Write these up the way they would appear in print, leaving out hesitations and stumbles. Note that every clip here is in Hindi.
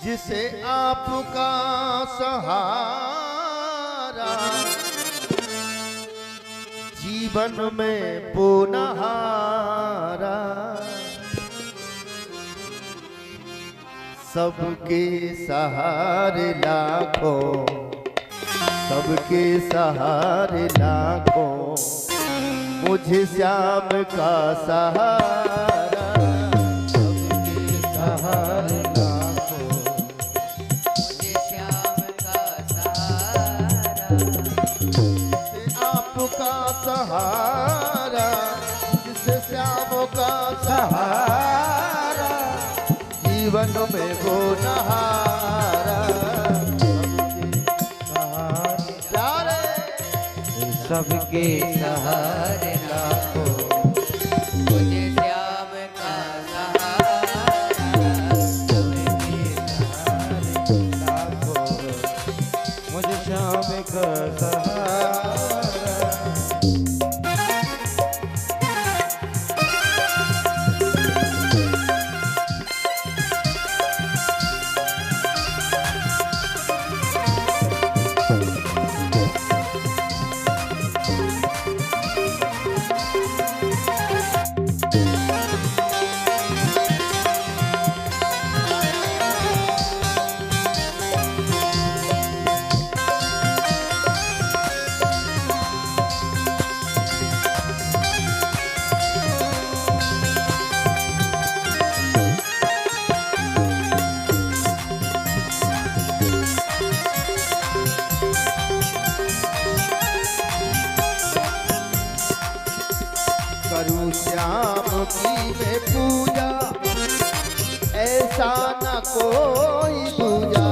जिसे आपका सहारा जीवन में पुनहारा, सबके सहारे लाखों, सबके सहारे लाखों, मुझे श्याम का सहारा, सबके सहारे लाखों, मुझे श्याम का सहारा, जिसे आपका सहारा, जिसे श्याम का सहारा, जीवन में वो नहारा, सबके सहारे लाखों, मुझे श्याम का सहारा, सबके सहारे लाखों, मुझे श्याम का सहारा। करूं श्याम की मैं पूजा, ऐसा न कोई दूजा,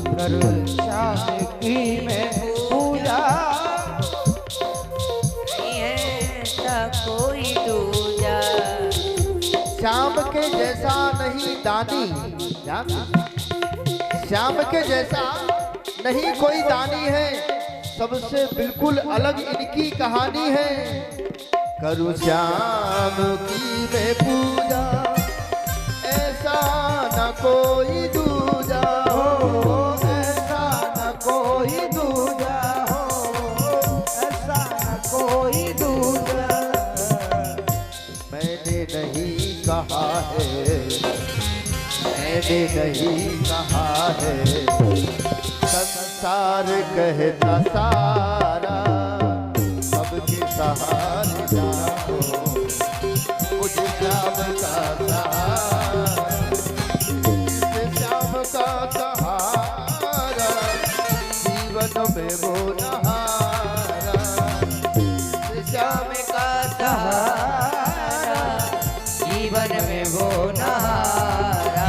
करूं श्याम की मैं पूजा, नहीं है ऐसा कोई दूजा, श्याम के जैसा नहीं दानी, श्याम के जैसा नहीं कोई दानी है, सबसे बिल्कुल अलग इनकी कहानी है। करूं श्याम की मैं पूजा, ऐसा न कोई दूजा हो, ऐसा न कोई दूजा हो, ऐसा न कोई दूजा। मैंने नहीं कहा है, मैंने नहीं कहा है, संसार कहता सारा, सबके सहारे लाखों, मुझे श्याम का सहारा, जिसे श्याम का सहारा, जीवन में वो नहारा, जिसे श्याम का सहारा, जीवन में वो नहारा,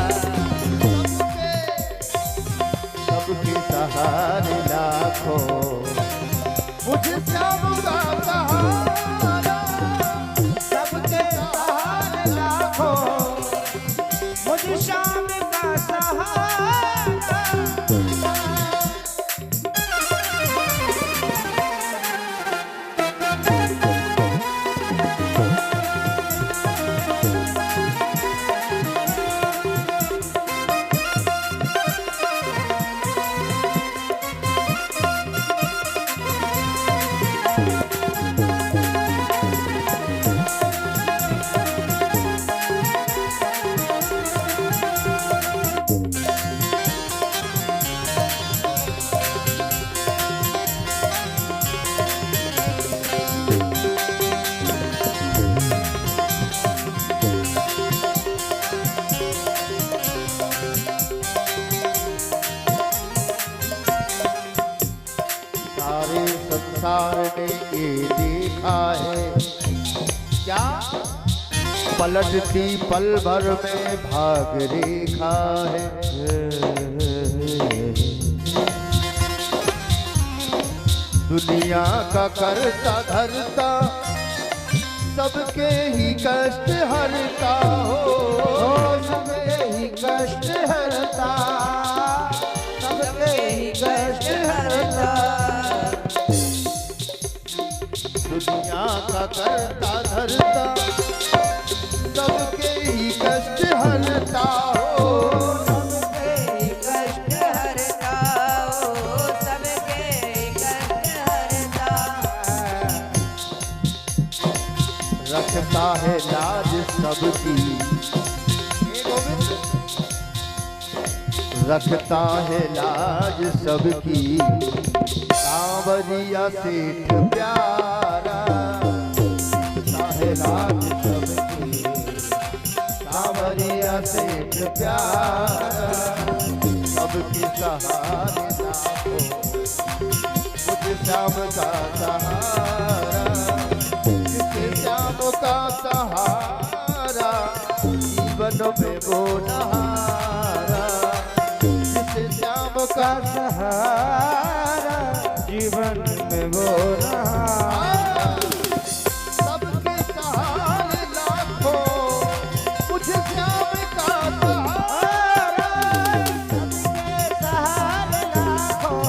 सबके सहारे लाखों, मुझे श्याम का सहारा, सबके सहारे लाखों, मुझे श्याम का सहारा। सारे संसार ने ये देखा है, क्या पलटती पल भर में भाग रेखा है। दुनिया का करता धरता, सबके ही कष्ट हरता हो, सबके ही कष्ट हरता, सबके ही कष्ट हरता। दुनिया का करता धरता, सबके ही कष्ट हरता हो, सबके ही रखता है लाज सबकी। हे गोविंद, रखता है लाज सबकी, सांवरिया सेठ प्यारा। रखता है लाज सबकी, सांवरिया सेठ प्यारा। सबकी सहारे लाखों, मुझ श्याम का सहारा। जिस श्याम का सहारा, जीवन में वो नहारा। जिस श्याम का सहारा, जीवन में वो नहारा। सबके सहारे लाखों, मुझ श्याम का सहारा। सबके सहारे लाखों,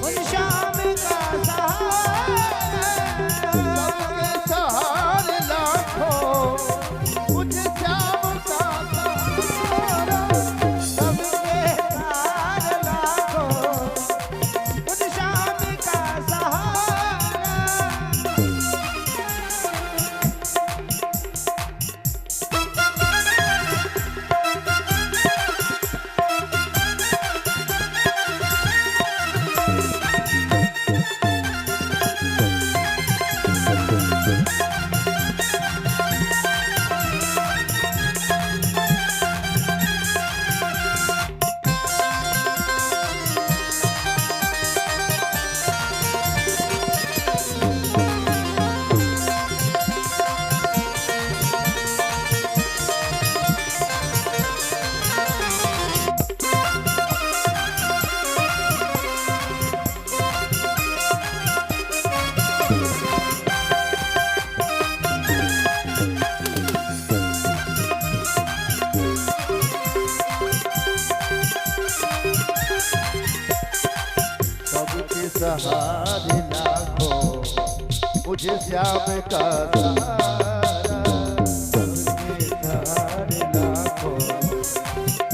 मुझ श्याम का सहारा। सबके सहारे लाखों, मुझ श्याम का सहारा। सबके सहारे लाखों, मुझ श्याम का सहारा। सबके सहारे लाखों, मुझे श्याम का सहारा। सबके सहारे लाखों,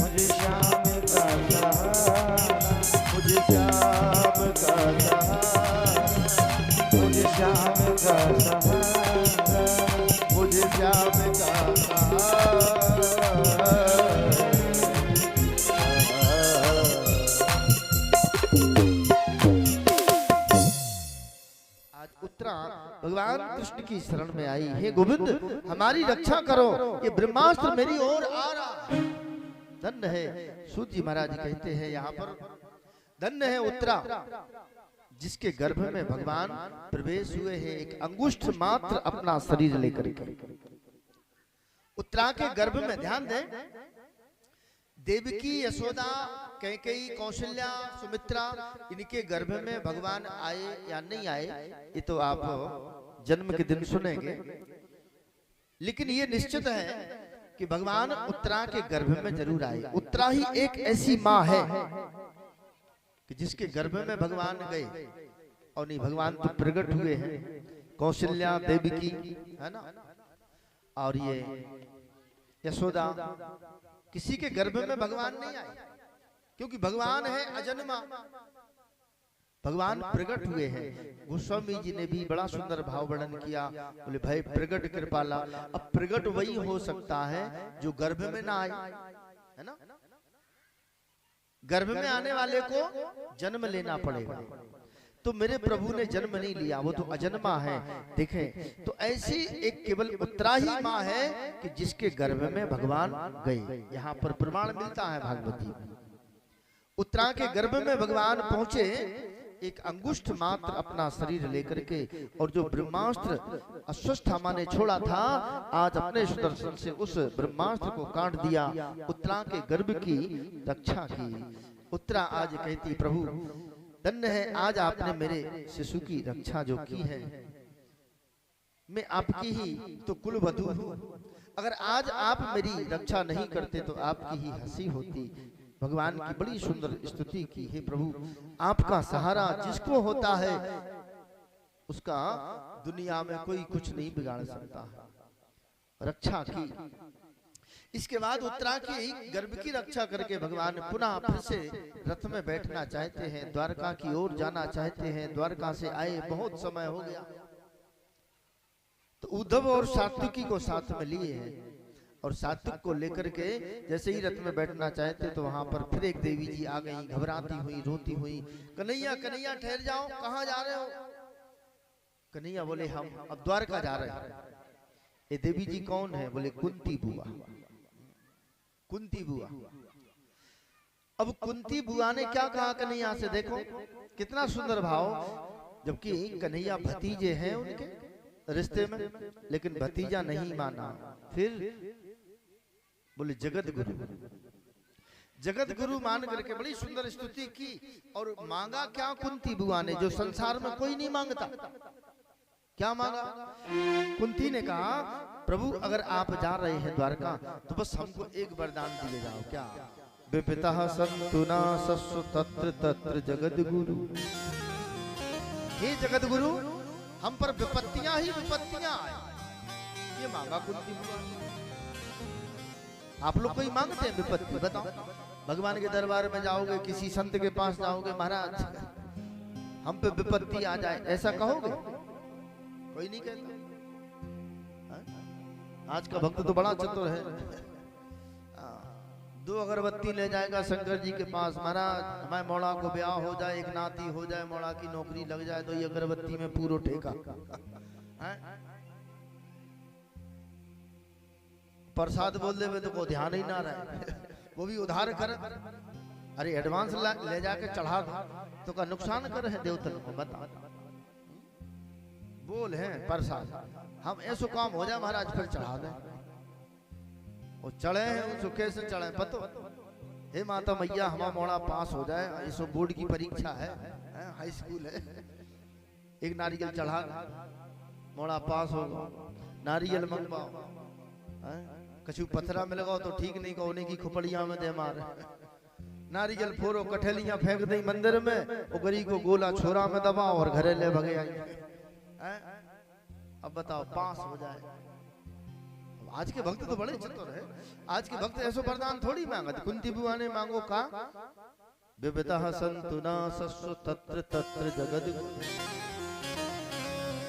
मुझे श्याम का सहारा। मुझे श्याम का सहारा, मुझे श्याम का सहारा। मुझे श्याम का सहारा। उत्तरा भगवान कृष्ण की शरण में आई। हे गोविंद, हमारी रक्षा करो, ये ब्रह्मास्त्र मेरी ओर आ रहा। धन्य है, सूत जी महाराज कहते हैं यहाँ पर, धन्य है उत्तरा जिसके गर्भ में भगवान प्रवेश हुए हैं एक अंगुष्ठ मात्र अपना शरीर लेकर के। उत्तरा के गर्भ में ध्यान दें, देवकी, यशोदा, कैकेयी, कौशल्या, सुमित्रा, इनके गर्भ में भगवान आए या नहीं आए ये तो आप जन्म के दिन सुनेंगे, लेकिन ये निश्चित है कि भगवान उत्तरा के गर्भ में जरूर आए। उत्तरा ही एक ऐसी माँ है कि जिसके गर्भ में भगवान गए, और नहीं भगवान तो प्रकट हुए हैं। कौशल्या, देवकी, है ना, और ये यशोदा, किसी के गर्भ में भगवान नहीं आए, क्योंकि भगवान है अजन्मा। भगवान प्रकट हुए हैं। गोस्वामी जी ने भी बड़ा सुंदर भाव वर्णन किया, बोले भाई प्रकट कृपाला। अब प्रकट वही हो सकता है जो गर्भ में ना आए, है ना। गर्भ में आने वाले को जन्म लेना पड़ेगा, तो मेरे प्रभु ने जन्म नहीं लिया, वो तो अजन्मा है। देखें तो ऐसी एक केवल उत्तरा ही माँ है कि जिसके गर्भ में भगवान गए। यहाँ पर प्रमाण मिलता है भागवती में। उत्तरा के गर्भ में भगवान पहुंचे एक अंगुष्ठ मात्र अपना शरीर लेकर के, और जो ब्रह्मास्त्र अश्वत्थामा ने छोड़ा था, आज अपने सुदर्शन से उस ब्रह्मास्त्र को काट दिया, उत्तरा के गर्भ की रक्षा की। उत्तरा आज कहती, प्रभु धन्य है, आज आपने मेरे शिशु की रक्षा जो की है। मैं आपकी ही तो कुलवधू हूं, अगर आज आप मेरी रक्षा नहीं करते तो आपकी ही हंसी होती। भगवान की बड़ी सुंदर स्तुति की, हे प्रभु आपका सहारा जिसको होता है उसका दुनिया में कोई कुछ नहीं बिगाड़ सकता है। रक्षा की। इसके बाद उत्तरा की गर्भ की रक्षा करके भगवान पुनः फिर से रथ में बैठना चाहते हैं, द्वारका की ओर जाना चाहते हैं। द्वारका से आए बहुत समय हो गया, तो उद्धव और सात्विकी को साथ में लिए हैं और सात्विक को लेकर के जैसे ही रथ में बैठना चाहते तो वहां पर फिर एक देवी जी आ गई, घबराती हुई, रोती हुई, कन्हैया कन्हैया ठहर जाओ, कहाँ जा रहे हो? कन्हैया बोले हम अब द्वारका जा रहे हैं। ये देवी जी कौन है? बोले कुंती बुआ। कुंती बुआ। अब कुंती बुआ ने क्या कहा कन्हैया से? देखो कितना सुंदर भाव, जबकि कन्हैया भतीजे हैं उनके रिश्ते में, लेकिन भतीजा नहीं माना। फिर बोले जगत गुरु। जगत गुरु मान करके बड़ी सुंदर स्तुति की और मांगा क्या कुंती बुआ ने, जो संसार में कोई नहीं मांगता। क्या मांगा? कुंती ने कहा प्रभु अगर आप जा रहे हैं द्वारका तो बस हमको एक वरदान दिए जाओ। क्या? विपिता संतु न सस्सु तत्र तत्र जगत गुरु। हे जगत गुरु, हम पर विपत्तियां ही विपत्तियां आए। ये मांगा कुंती बुआ। आप लोग कोई मांगते हैं विपत्ति? बताओ। भगवान के दरबार में जाओगे, किसी संत के पास जाओगे, महाराज हम पे विपत्ति आ जाए, ऐसा कहोगे? कोई नहीं कहता। आज का भक्त तो बड़ा चतुर है। 2 अगरबत्ती ले जाएगा शंकर जी के पास, महाराज हमारे मोड़ा को ब्याह हो जाए, एक नाती हो जाए, मोड़ा की नौकरी लग जाए तो ये अगरबत्ती में पूरा ठेका। प्रसाद बोल दे तो को ध्यान ही ना रहे, वो भी उधार कर। अरे एडवांस ले जाके चढ़ा दो तो का नुकसान कर है देवतन को? बता। बोल है प्रसाद, हम ऐसा काम हो जाए महाराज फिर चढ़ा दें। वो चढ़े हैं, उन सुखे से चढ़े। पतो हे माता मैया हमारा मोड़ा पास हो जाए, इसो बोर्ड की परीक्षा है, हाई स्कूल है। एक नारियल चढ़ा, मोड़ा पास होगा। नारियल मंगवाओ, कछु पथरा में लगाओ तो ठीक नहीं, कोने की खुपड़िया में दे मार। नारियल फोड़ो, कठेलियां फेंक दी मंदिर में, वो गरी को गोला छोरा में दबाओ और घरे ले भगे आई। अब बताओ पास हो जाए। आज के भक्त तो बड़े चतुर है। आज के भक्त ऐसो वरदान थोड़ी मांगा। कुंती बुआ ने मांगो का विविता संतु न सस्सु तत्र तत्र जगत।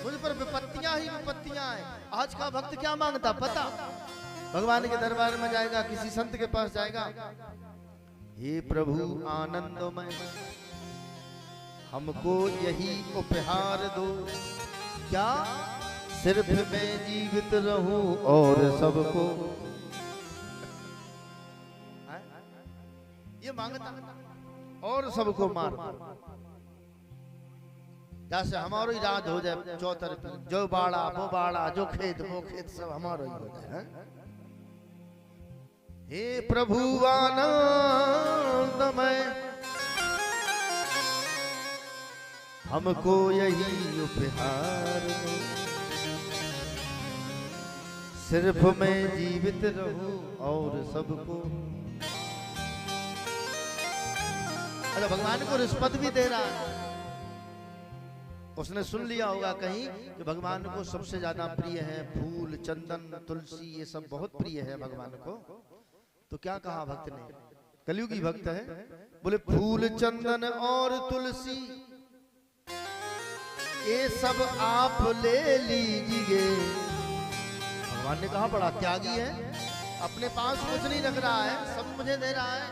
मुझ पर विपत्तियां ही विपत्तियां हैं। आज का भक्त क्या मांगता पता? भगवान के दरबार में जाएगा, किसी संत के पास जाएगा, हे प्रभु आनंदमय हमको यही उपहार दो। क्या? सिर्फ मैं जीवित रहूं और सबको। ये मांगता और सबको मार। जैसे हमारो ही राज हो जाए चौतरफी, जो बाड़ा वो बाड़ा, जो खेत वो खेत, सब हमारो ही हो जाए। हे प्रभु आनंदमय हमको यही उपहार दो। सिर्फ मैं जीवित रहूं और सबको। अरे भगवान को रिश्वत भी दे रहा है। उसने सुन लिया होगा कहीं कि भगवान को सबसे ज्यादा प्रिय है फूल, चंदन, तुलसी, ये सब बहुत प्रिय है भगवान को। तो क्या कहा भक्त ने? कलयुगी भक्त है, बोले फूल, चंदन और तुलसी ये सब आप ले लीजिए। भगवान ने कहा बड़ा त्यागी है, अपने पास कुछ नहीं रख रहा है, सब मुझे दे रहा है।